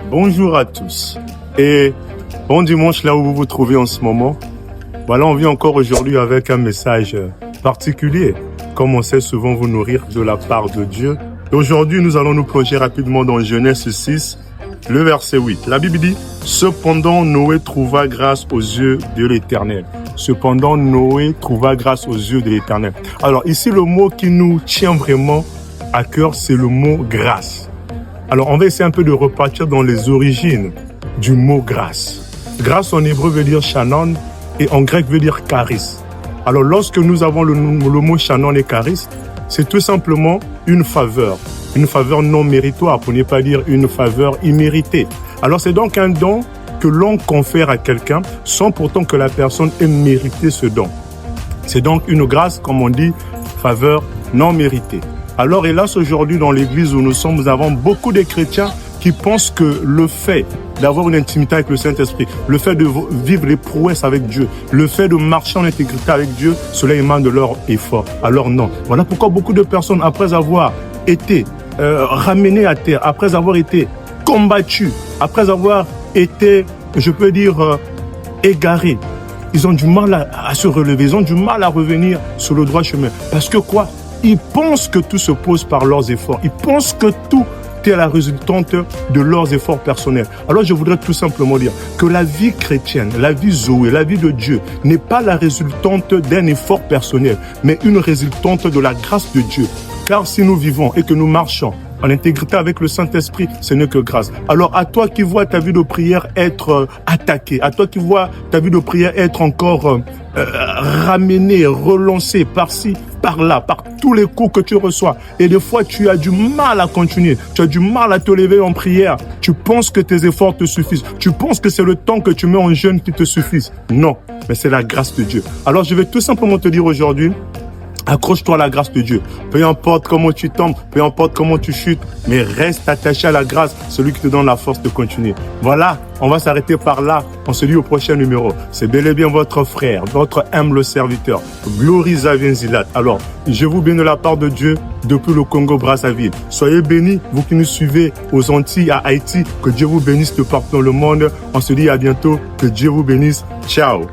Bonjour à tous et bon dimanche là où vous vous trouvez en ce moment. Voilà, on vient encore aujourd'hui avec un message particulier. Comme on sait souvent vous nourrir de la part de Dieu. Et aujourd'hui, nous allons nous plonger rapidement dans Genèse 6, le verset 8. La Bible dit, « Cependant, Noé trouva grâce aux yeux de l'Éternel. » Cependant, Noé trouva grâce aux yeux de l'Éternel. Alors ici, le mot qui nous tient vraiment à cœur, c'est le mot « grâce ». Alors, on va essayer un peu de repartir dans les origines du mot « grâce ». Grâce en hébreu veut dire « shanon » et en grec veut dire « charis ». Alors, lorsque nous avons le mot « shanon » et « charis », c'est tout simplement une faveur non méritoire, pour ne pas dire une faveur imméritée. Alors, c'est donc un don que l'on confère à quelqu'un sans pourtant que la personne ait mérité ce don. C'est donc une grâce, comme on dit, faveur non méritée. Alors, hélas, aujourd'hui, dans l'église où nous sommes, nous avons beaucoup de chrétiens qui pensent que le fait d'avoir une intimité avec le Saint-Esprit, le fait de vivre les prouesses avec Dieu, le fait de marcher en intégrité avec Dieu, cela émane de leur effort. Alors non. Voilà pourquoi beaucoup de personnes, après avoir été ramenées à terre, après avoir été combattues, après avoir été, je peux dire, égarées, ils ont du mal à se relever, ils ont du mal à revenir sur le droit chemin. Parce que quoi? Ils pensent que tout se pose par leurs efforts. Ils pensent que tout est la résultante de leurs efforts personnels. Alors je voudrais tout simplement dire que la vie chrétienne, la vie Zoé, la vie de Dieu n'est pas la résultante d'un effort personnel, mais une résultante de la grâce de Dieu. Car si nous vivons et que nous marchons en intégrité avec le Saint-Esprit, ce n'est que grâce. Alors à toi qui vois ta vie de prière être attaquée, à toi qui vois ta vie de prière être encore ramenée, relancée par-ci, par-là, par tous les coups que tu reçois. Et des fois, tu as du mal à continuer. Tu as du mal à te lever en prière. Tu penses que tes efforts te suffisent. Tu penses que c'est le temps que tu mets en jeûne qui te suffise. Non, mais c'est la grâce de Dieu. Alors je vais tout simplement te dire aujourd'hui, accroche-toi à la grâce de Dieu. Peu importe comment tu tombes, peu importe comment tu chutes, mais reste attaché à la grâce, celui qui te donne la force de continuer. Voilà, on va s'arrêter par là. On se dit au prochain numéro. C'est bel et bien votre frère, votre humble serviteur, Glory Xavier Nzilat. Alors, je vous bénis de la part de Dieu depuis le Congo-Brazzaville. Soyez bénis, vous qui nous suivez aux Antilles, à Haïti. Que Dieu vous bénisse de partout dans le monde. On se dit à bientôt. Que Dieu vous bénisse. Ciao.